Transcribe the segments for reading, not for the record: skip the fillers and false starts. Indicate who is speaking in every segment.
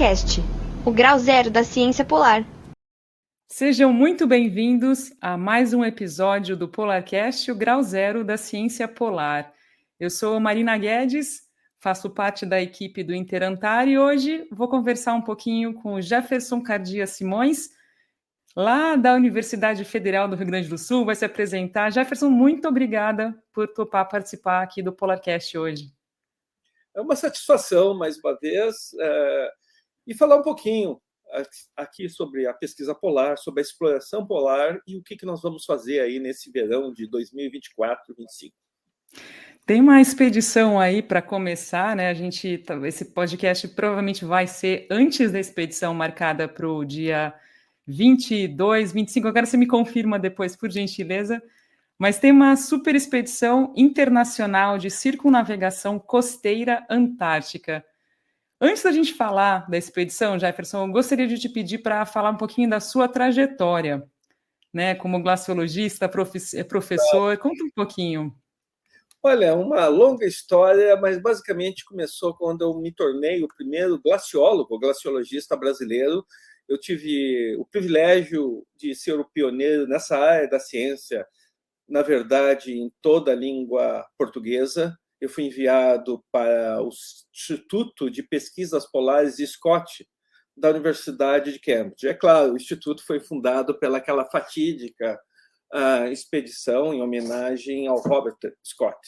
Speaker 1: PolarCast, o grau zero da ciência polar.
Speaker 2: Sejam muito bem-vindos a mais um episódio do PolarCast, o grau zero da ciência polar. Eu sou Marina Guedes, faço parte da equipe do Interantar e hoje vou conversar um pouquinho com o Jefferson Cardia Simões, lá da Universidade Federal do Rio Grande do Sul, vai se apresentar. Jefferson, muito obrigada por topar participar aqui do PolarCast hoje.
Speaker 3: É uma satisfação, mais uma vez, e falar um pouquinho aqui sobre a pesquisa polar, sobre a exploração polar e o que nós vamos fazer aí nesse verão de 2024-25.
Speaker 2: Tem uma expedição aí para começar, né? Esse podcast provavelmente vai ser antes da expedição marcada para o dia 22, 25. Agora você me confirma depois, por gentileza. Mas tem uma super expedição internacional de circunnavegação costeira antártica. Antes da gente falar da expedição, Jefferson, eu gostaria de te pedir para falar um pouquinho da sua trajetória, né? Como glaciologista, professor, conta um pouquinho.
Speaker 3: Olha, uma longa história, mas basicamente começou quando eu me tornei o primeiro glaciologista brasileiro. Eu tive o privilégio de ser o pioneiro nessa área da ciência, na verdade, em toda a língua portuguesa. Eu fui enviado para o Instituto de Pesquisas Polares de Scott, da Universidade de Cambridge. É claro, o Instituto foi fundado pelaquela fatídica expedição em homenagem ao Robert Scott.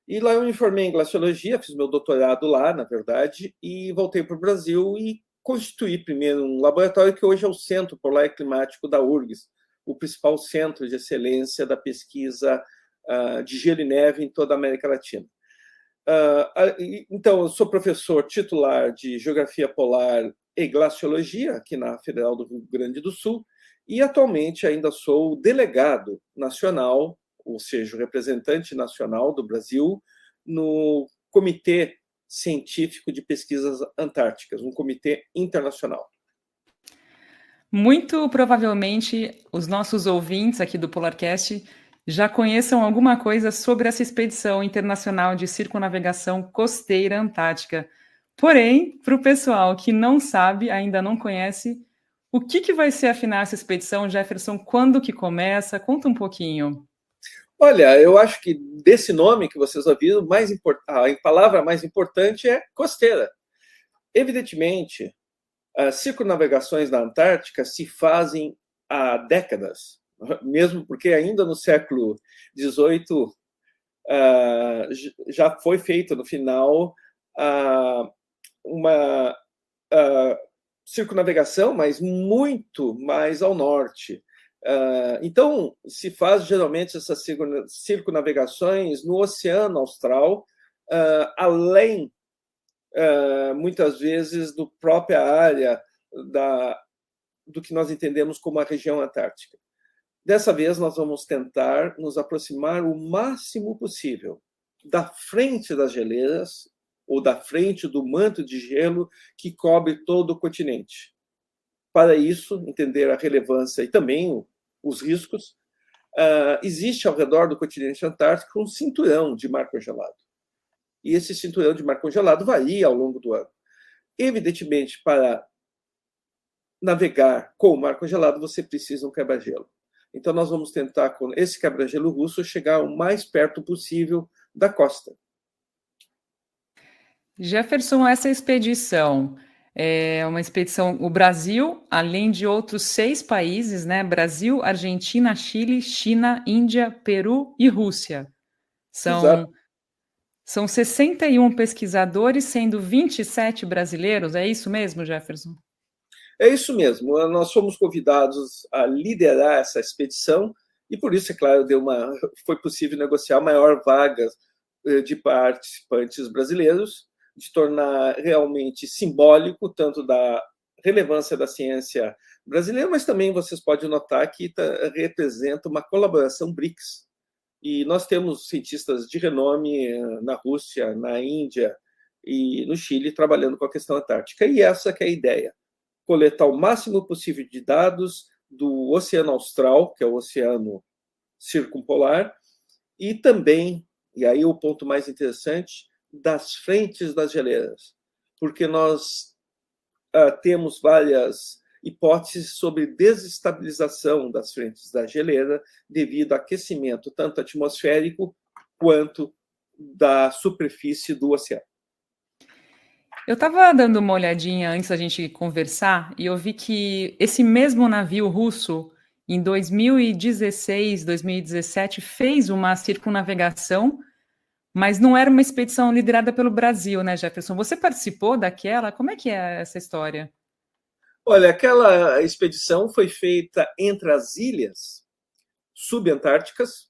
Speaker 3: E lá eu me formei em glaciologia, fiz meu doutorado lá, na verdade, e voltei para o Brasil e constituí primeiro um laboratório que hoje é o Centro Polar e Climático da URGS, o principal centro de excelência da pesquisa de gelo e neve em toda a América Latina. Então, eu sou professor titular de Geografia Polar e Glaciologia aqui na Federal do Rio Grande do Sul e atualmente ainda sou o delegado nacional, ou seja, o representante nacional do Brasil no Comitê Científico de Pesquisas Antárticas, um comitê internacional.
Speaker 2: Muito provavelmente os nossos ouvintes aqui do PolarCast já conheçam alguma coisa sobre essa expedição internacional de circunnavegação costeira antártica. Porém, para o pessoal que não sabe, ainda não conhece, o que vai ser, afinal, essa expedição, Jefferson? Quando que começa? Conta um pouquinho.
Speaker 3: Olha, eu acho que desse nome que vocês ouviram, a palavra mais importante é costeira. Evidentemente, as circunnavegações na Antártica se fazem há décadas, mesmo porque ainda no século XVIII já foi feito no final uma circunnavegação, mas muito mais ao norte. Então, se faz geralmente essas circunnavegações no Oceano Austral, além muitas vezes do própria área do que nós entendemos como a região antártica. Dessa vez, nós vamos tentar nos aproximar o máximo possível da frente das geleiras ou da frente do manto de gelo que cobre todo o continente. Para isso, entender a relevância e também os riscos, existe ao redor do continente antártico um cinturão de mar congelado. E esse cinturão de mar congelado varia ao longo do ano. Evidentemente, para navegar com o mar congelado, você precisa de um quebra-gelo. Então, nós vamos tentar, com esse quebra-gelo russo, chegar o mais perto possível da costa.
Speaker 2: Jefferson, essa expedição é uma expedição, o Brasil, além de outros 6 países, né? Brasil, Argentina, Chile, China, Índia, Peru e Rússia. São 61 pesquisadores, sendo 27 brasileiros. É isso mesmo, Jefferson?
Speaker 3: É isso mesmo. Nós fomos convidados a liderar essa expedição e, por isso, é claro, foi possível negociar maior vaga de participantes brasileiros, de tornar realmente simbólico tanto da relevância da ciência brasileira, mas também vocês podem notar que representa uma colaboração BRICS. E nós temos cientistas de renome na Rússia, na Índia e no Chile trabalhando com a questão antártica. E essa que é a ideia, coletar o máximo possível de dados do Oceano Austral, que é o oceano circumpolar, e também, e aí o ponto mais interessante, das frentes das geleiras, porque nós temos várias hipóteses sobre desestabilização das frentes da geleira devido ao aquecimento tanto atmosférico quanto da superfície do oceano.
Speaker 2: Eu estava dando uma olhadinha antes da gente conversar e eu vi que esse mesmo navio russo, em 2016, 2017, fez uma circunnavegação, mas não era uma expedição liderada pelo Brasil, né, Jefferson? Você participou daquela? Como é que é essa história?
Speaker 3: Olha, aquela expedição foi feita entre as ilhas subantárticas,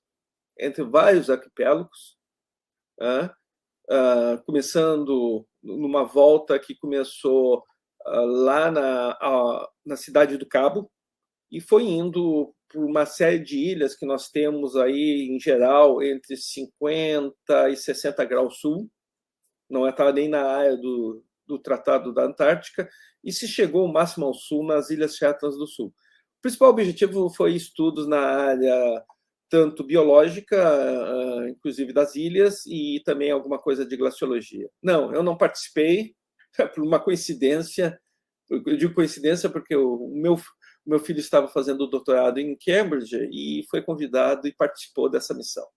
Speaker 3: entre vários arquipélagos, começando numa volta que começou lá na cidade do Cabo e foi indo por uma série de ilhas que nós temos aí, em geral, entre 50 e 60 graus sul, não estava nem na área do Tratado da Antártica, e se chegou ao máximo ao sul, nas Ilhas Shetlands do Sul. O principal objetivo foi estudos na área tanto biológica, inclusive das ilhas, e também alguma coisa de glaciologia. Não, eu não participei, por uma coincidência. Eu digo coincidência porque o meu filho estava fazendo doutorado em Cambridge e foi convidado e participou dessa missão.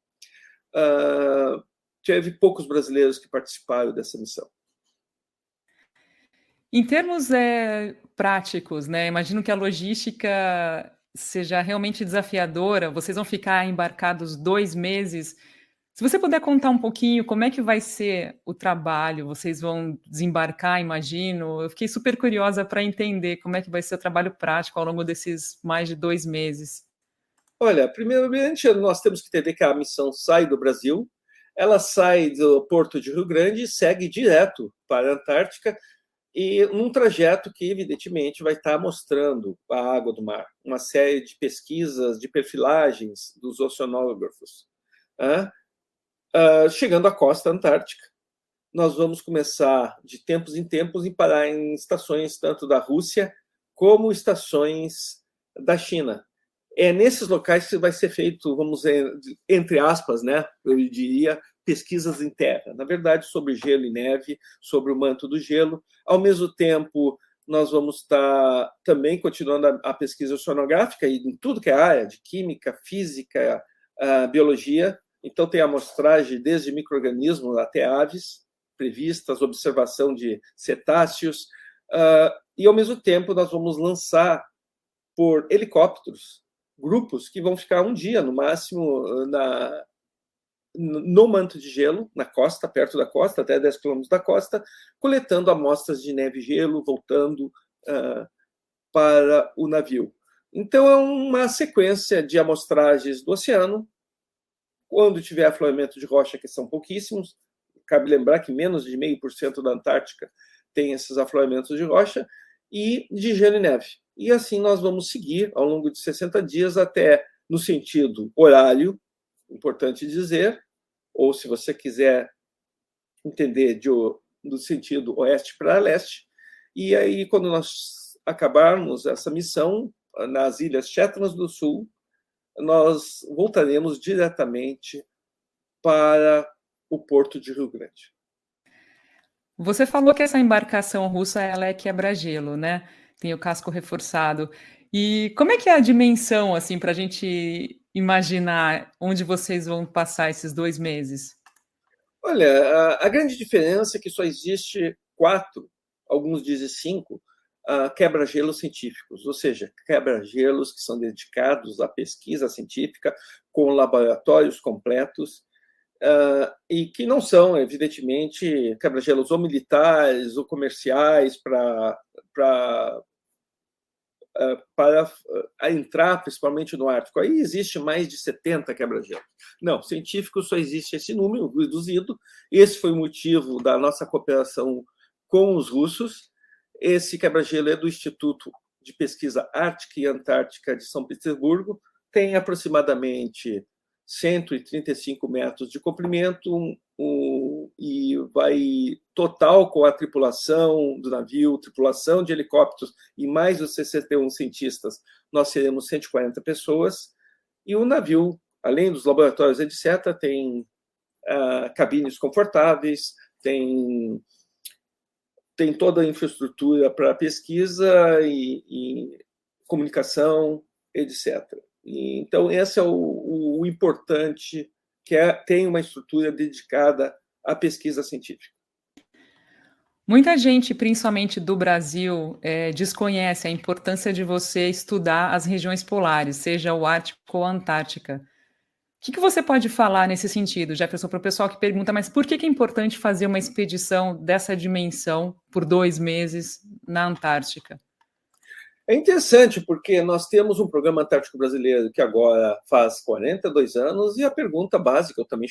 Speaker 3: Teve poucos brasileiros que participaram dessa missão.
Speaker 2: Em termos práticos, né? Imagino que a logística seja realmente desafiadora. Vocês vão ficar embarcados 2 meses. Se você puder contar um pouquinho como é que vai ser o trabalho, vocês vão desembarcar, imagino. Eu fiquei super curiosa para entender como é que vai ser o trabalho prático ao longo desses mais de 2 meses.
Speaker 3: Olha, primeiramente, nós temos que entender que a missão sai do Brasil, ela sai do Porto de Rio Grande e segue direto para a Antártica, e num trajeto que, evidentemente, vai estar mostrando a água do mar, uma série de pesquisas, de perfilagens dos oceanógrafos. Chegando à costa antártica, nós vamos começar, de tempos em tempos, a parar em estações tanto da Rússia como estações da China. É nesses locais que vai ser feito, vamos dizer, entre aspas, né, eu diria, pesquisas em terra, na verdade, sobre gelo e neve, sobre o manto do gelo. Ao mesmo tempo, nós vamos estar também continuando a pesquisa oceanográfica em tudo que é área, de química, física, biologia. Então, tem amostragem desde micro-organismos até aves previstas, observação de cetáceos, e, ao mesmo tempo, nós vamos lançar por helicópteros grupos que vão ficar um dia, no máximo, no manto de gelo, na costa, perto da costa, até 10 quilômetros da costa, coletando amostras de neve e gelo, voltando para o navio. Então, é uma sequência de amostragens do oceano. Quando tiver afloramento de rocha, que são pouquíssimos, cabe lembrar que menos de 0,5% da Antártica tem esses afloramentos de rocha, e de gelo e neve. E assim nós vamos seguir ao longo de 60 dias até no sentido horário, importante dizer, ou se você quiser entender do sentido oeste para leste. E aí, quando nós acabarmos essa missão nas Ilhas Shetlands do Sul, nós voltaremos diretamente para o Porto de Rio Grande.
Speaker 2: Você falou que essa embarcação russa ela é quebra-gelo, né? Tem o casco reforçado. E como é que é a dimensão, assim, para a gente imaginar onde vocês vão passar esses 2 meses?
Speaker 3: Olha, a grande diferença é que só existe 4, alguns dizem 5, quebra-gelos científicos, ou seja, quebra-gelos que são dedicados à pesquisa científica, com laboratórios completos, e que não são, evidentemente, quebra-gelos ou militares ou comerciais para entrar, principalmente no Ártico. Aí existe mais de 70 quebra-gelos. Não, científico só existe esse número reduzido. Esse foi o motivo da nossa cooperação com os russos. Esse quebra-gelo é do Instituto de Pesquisa Ártica e Antártica de São Petersburgo, tem aproximadamente 135 metros de comprimento, e vai total com a tripulação do navio, tripulação de helicópteros e mais os 61 cientistas, nós seremos 140 pessoas. E o navio, além dos laboratórios, etc., tem cabines confortáveis, tem tem toda a infraestrutura para pesquisa e comunicação, etc. Então, esse é o importante, que tem uma estrutura dedicada à pesquisa científica.
Speaker 2: Muita gente, principalmente do Brasil, desconhece a importância de você estudar as regiões polares, seja o Ártico ou a Antártica. O que você pode falar nesse sentido, Jefferson, para o pessoal que pergunta, mas por que é importante fazer uma expedição dessa dimensão por 2 meses na Antártica?
Speaker 3: É interessante, porque nós temos um programa antártico brasileiro que agora faz 42 anos, e a pergunta básica, eu também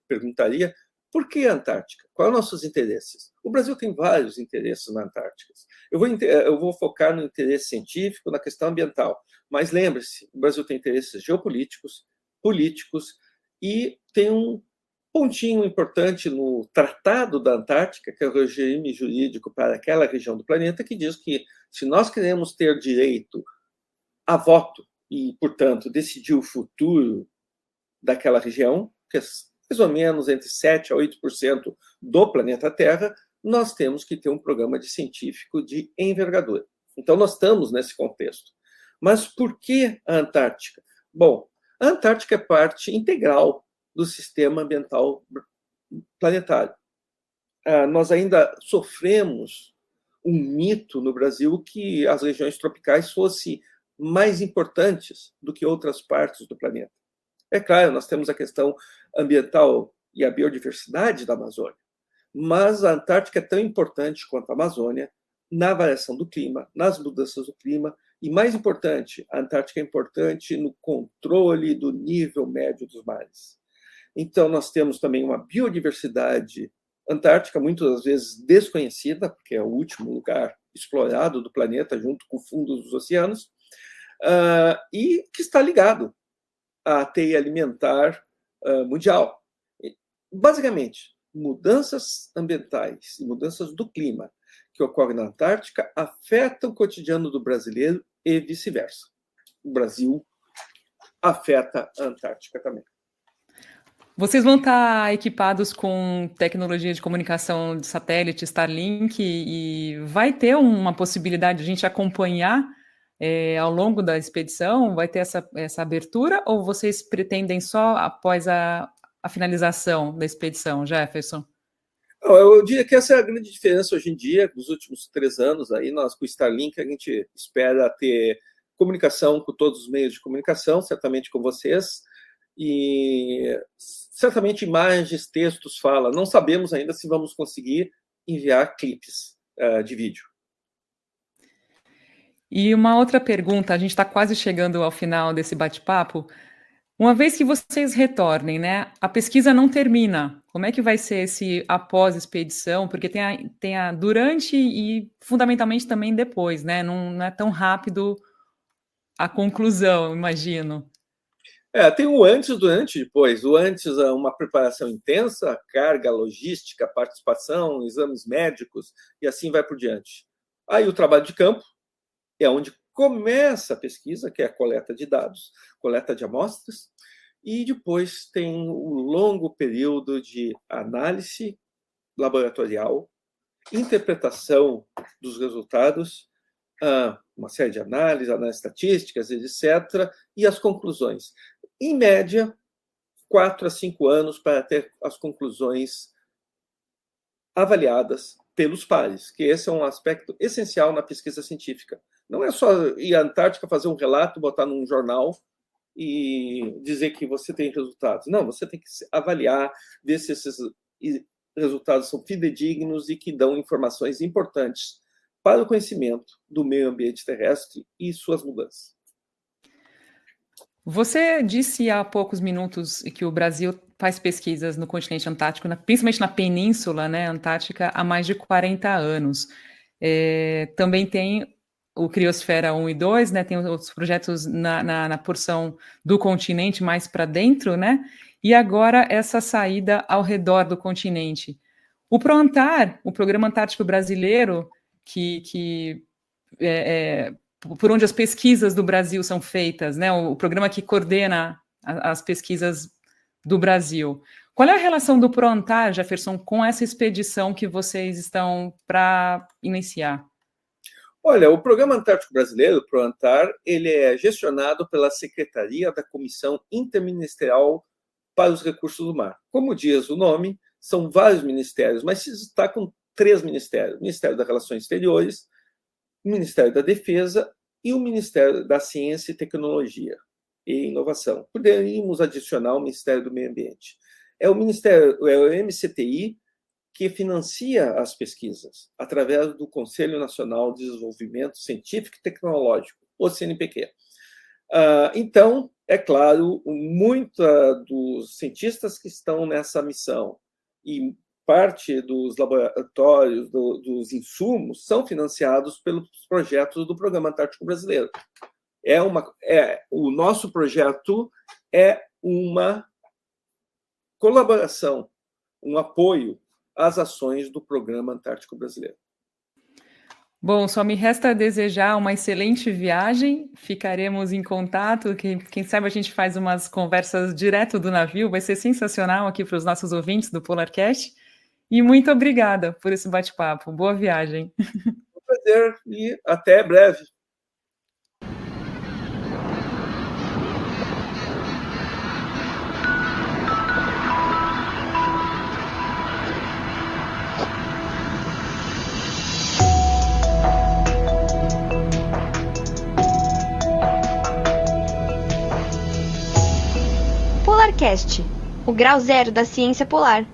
Speaker 3: perguntaria, por que a Antártica? Quais são os nossos interesses? O Brasil tem vários interesses na Antártica. Eu vou focar no interesse científico, na questão ambiental, mas lembre-se, o Brasil tem interesses geopolíticos, políticos, e tem um pontinho importante no Tratado da Antártica, que é o regime jurídico para aquela região do planeta, que diz que se nós queremos ter direito a voto e, portanto, decidir o futuro daquela região, que é mais ou menos entre 7% a 8% do planeta Terra, nós temos que ter um programa científico de envergadura. Então, nós estamos nesse contexto. Mas por que a Antártica? Bom, a Antártica é parte integral do sistema ambiental planetário. Nós ainda sofremos um mito no Brasil que as regiões tropicais fossem mais importantes do que outras partes do planeta. É claro, nós temos a questão ambiental e a biodiversidade da Amazônia, mas a Antártica é tão importante quanto a Amazônia na variação do clima, nas mudanças do clima, e mais importante, a Antártica é importante no controle do nível médio dos mares. Então, nós temos também uma biodiversidade antártica, muitas vezes desconhecida, porque é o último lugar explorado do planeta, junto com o fundo dos oceanos, e que está ligado à teia alimentar mundial. Basicamente, mudanças ambientais e mudanças do clima que ocorrem na Antártica afetam o cotidiano do brasileiro e vice-versa. O Brasil afeta a Antártica também.
Speaker 2: Vocês vão estar equipados com tecnologia de comunicação de satélite, Starlink, e vai ter uma possibilidade de a gente acompanhar ao longo da expedição? Vai ter essa abertura, ou vocês pretendem só após a finalização da expedição, Jefferson?
Speaker 3: Eu diria que essa é a grande diferença hoje em dia. Nos últimos 3 anos, aí, nós com o Starlink, a gente espera ter comunicação com todos os meios de comunicação, certamente com vocês, e certamente imagens, textos, fala. Não sabemos ainda se vamos conseguir enviar clipes de vídeo.
Speaker 2: E uma outra pergunta, a gente está quase chegando ao final desse bate-papo. Uma vez que vocês retornem, né, a pesquisa não termina. Como é que vai ser esse após-expedição? Porque tem a durante e, fundamentalmente, também depois, né? Não é tão rápido a conclusão, imagino.
Speaker 3: Tem o antes, durante e depois. O antes é uma preparação intensa, carga logística, participação, exames médicos, e assim vai por diante. Aí o trabalho de campo é onde começa a pesquisa, que é a coleta de dados, coleta de amostras, e depois tem o longo período de análise laboratorial, interpretação dos resultados, uma série de análises estatísticas, etc., e as conclusões. Em média, 4 a 5 anos para ter as conclusões avaliadas pelos pares, que esse é um aspecto essencial na pesquisa científica. Não é só ir à Antártica, fazer um relato, botar num jornal e dizer que você tem resultados. Não, você tem que avaliar, ver se esses resultados são fidedignos e que dão informações importantes para o conhecimento do meio ambiente terrestre e suas mudanças.
Speaker 2: Você disse há poucos minutos que o Brasil faz pesquisas no continente antártico, principalmente na península, né, antártica, há mais de 40 anos. Também tem o Criosfera 1 e 2, né, tem outros projetos na porção do continente mais para dentro, né, e agora essa saída ao redor do continente. O ProAntar, o Programa Antártico Brasileiro, por onde as pesquisas do Brasil são feitas, né, o programa que coordena as pesquisas do Brasil. Qual é a relação do ProAntar, Jefferson, com essa expedição que vocês estão para iniciar?
Speaker 3: Olha, o Programa Antártico Brasileiro, o ProAntar, ele é gestionado pela Secretaria da Comissão Interministerial para os Recursos do Mar. Como diz o nome, são vários ministérios, mas se destacam 3 ministérios: o Ministério das Relações Exteriores, o Ministério da Defesa e o Ministério da Ciência e Tecnologia e Inovação. Poderíamos adicionar o Ministério do Meio Ambiente. É o MCTI que financia as pesquisas através do Conselho Nacional de Desenvolvimento Científico e Tecnológico, o CNPq. Então, é claro, muitos dos cientistas que estão nessa missão e parte dos laboratórios, dos insumos, são financiados pelos projetos do Programa Antártico Brasileiro. O nosso projeto é uma colaboração, um apoio às ações do Programa Antártico Brasileiro.
Speaker 2: Bom, só me resta desejar uma excelente viagem, ficaremos em contato, quem sabe a gente faz umas conversas direto do navio, vai ser sensacional aqui para os nossos ouvintes do PolarCast, e muito obrigada por esse bate-papo, boa viagem.
Speaker 3: Um prazer e até breve.
Speaker 1: PolarCast, o grau zero da ciência polar.